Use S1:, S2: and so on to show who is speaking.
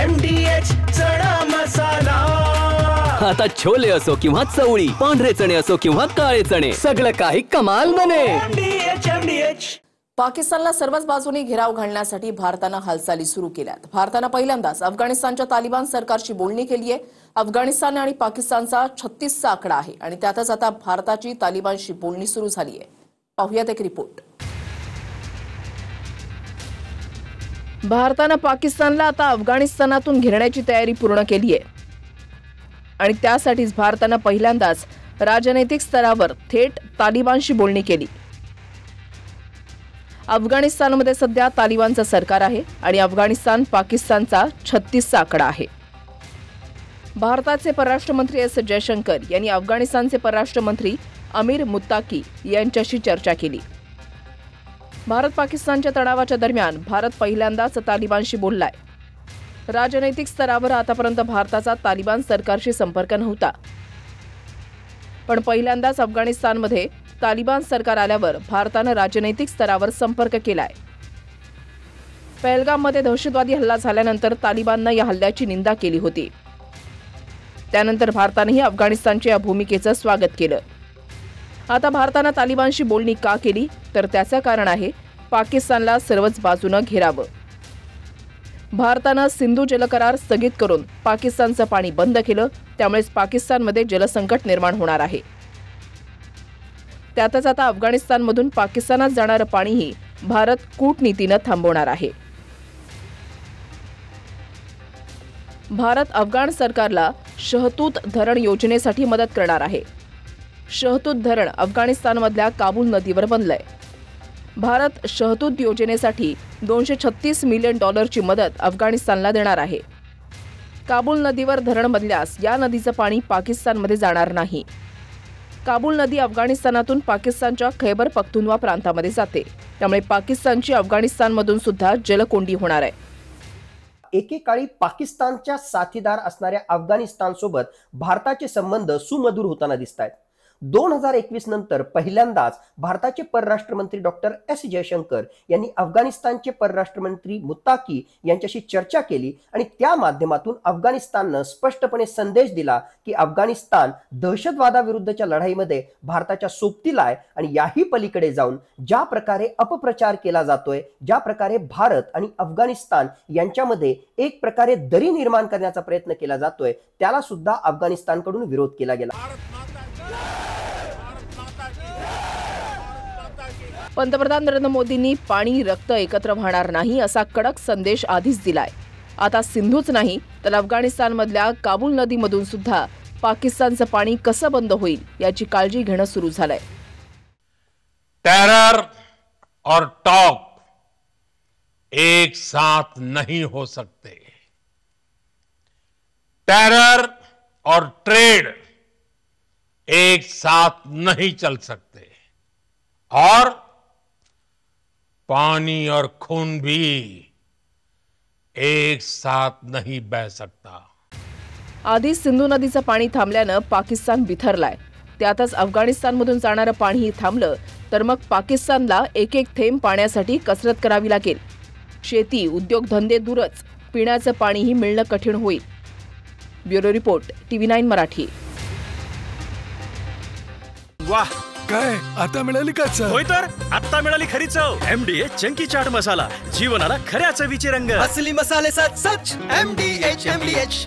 S1: MDH चणा मसाला।
S2: आता छोले असो किंवा चवळी, पांढरे चणे असो किंवा काळे चणे, सगळं काही कमाल बने।
S1: MDH।
S3: पाकिस्तानला सर्वच बाजूनी घेराव घालण्यासाठी भारतानं हालचाली सुरू केल्यात। भारतानं पहिल्यांदाच अफगाणिस्तानच्या तालिबान सरकारशी बोलणी केली आहे। अफगाणिस्तान आणि पाकिस्तानचा 36चा आकडा आहे आणि त्यातच आता भारताची तालिबानशी बोलणी सुरू झाली आहे। पाहूयात एक रिपोर्ट। भारतानं पाकिस्तानला आता अफगाणिस्तानातून घेरण्याची तयारी पूर्ण केली आहे आणि त्यासाठीच भारतानं पहिल्यांदाच राजनैतिक स्तरावर थेट तालिबानशी बोलणी केली। अफगाणिस्तानमध्ये सध्या तालिबानचं सरकार आहे आणि अफगाणिस्तान पाकिस्तानचा 36चा आकडा आहे। भारताचे परराष्ट्र मंत्री एस जयशंकर यांनी अफगाणिस्तानचे परराष्ट्र मंत्री अमीर मुत्ताकी यांच्याशी चर्चा केली। भारत पाकिस्तानच्या तणावाच्या दरम्यान भारत पहिल्यांदाच तालिबानशी बोललाय। राजनैतिक स्तरावर आतापर्यंत भारताचा तालिबान सरकारशी संपर्क नव्हता, पण पहिल्यांदाच अफगाणिस्तानमध्ये तालिबान सरकार आल्यावर भारतानं राजनैतिक स्तरावर संपर्क केलाय। पहलगाममध्ये दहशतवादी हल्ला झाल्यानंतर तालिबाननं या हल्ल्याची निंदा केली होती। त्यानंतर भारतानंही अफगाणिस्तानच्या या भूमिकेचं स्वागत केलं। आता भारतानं तालिबानशी बोलणी का केली तर त्याचं कारण आहे पाकिस्तानला सर्वच बाजूनं घेरावं। भारतानं सिंधू जलकरार स्थगित करून पाकिस्तानचं पाणी बंद केलं, त्यामुळेच पाकिस्तानमध्ये जलसंकट निर्माण होणार आहे। त्यातच आता अफगाणिस्तानमधून पाकिस्तानात जाणारं पाणीही भारत कूटनीतीनं थांबवणार आहे। भारत अफगाण सरकारला शहतूत धरण योजनेसाठी मदत करणार आहे। शहतूत धरण अफगाणिस्तानमधल्या काबूल नदीवर बनलंय। भारत शहतूत योजनेसाठी $236 मिलियन ची मदत अफगाणिस्तानला देणार आहे। काबूल नदीवर धरण बनल्यास या नदीचं पाणी पाकिस्तानमध्ये जाणार नाही। काबूल नदी अफगाणिस्तानातून पाकिस्तानच्या खैबर पख्तूनवा प्रांतामध्ये जाते, त्यामुळे पाकिस्तानची अफगाणिस्तानमधून सुद्धा जलकोंडी होणार आहे।
S4: एकेकाळी पाकिस्तानच्या साथीदार असणाऱ्या अफगाणिस्तानसोबत भारताचे संबंध सुमधुर होताना दिसतात। 2021 नंतर पहिल्यांदाच भारताचे परराष्ट्र मंत्री डॉक्टर एस जयशंकर यांनी अफगाणिस्तानचे परराष्ट्र मंत्री मुत्ताकी यांच्याशी चर्चा केली आणि त्या माध्यमातून अफगाणिस्ताननं स्पष्टपणे संदेश दिला की अफगाणिस्तान दहशतवादाविरुद्धच्या लढाईमध्ये भारताच्या सोबतीला आहे आणि याही पलीकडे जाऊन ज्या प्रकारे अपप्रचार केला जातोय, ज्या प्रकारे भारत आणि अफगाणिस्तान यांच्यामध्ये एक प्रकारे दरी निर्माण करण्याचा प्रयत्न केला जातोय, त्याला सुद्धा अफगाणिस्तानकडून विरोध केला गेला।
S3: पंतप्रधान नरेंद्र मोदींनी पाणी रक्त एकत्र वाहणार नाही असा कडक संदेश आधीच दिलाय। आता सिंधूच नाही तर अफगाणिस्तानमधल्या काबूल नदीमधून सुद्धा पाकिस्तानचं पाणी कसं बंद होईल याची काळजी घेणं सुरू झालंय।
S5: टेरर और टॉक एक साथ नहीं हो सकते। टेरर और ट्रेड एक साथ नहीं चल सकते और पानी और खून भी एक साथ नहीं बह सकता।
S3: आधी सिंधू नदीचं पाणी थांबल्यानं पाकिस्तान बिथरलाय, त्यातच अफगाणिस्तानमधून जाणारं पाणीही थांबलं तर मग पाकिस्तानला एक एक थेंब पाण्यासाठी कसरत करावी लागेल। शेती उद्योगधंदे दूरच पिण्याचं पाणीही मिळणं कठीण होईल। Bureau report TV9 Marathi.
S6: वाह, काय आता मिळाली का चव?
S7: होय तर आता मिळाली खरी चव। MDH चंकी चाट मसाला, जीवनाला खऱ्या चवीचे रंग।
S1: असली मसाले सच MDH।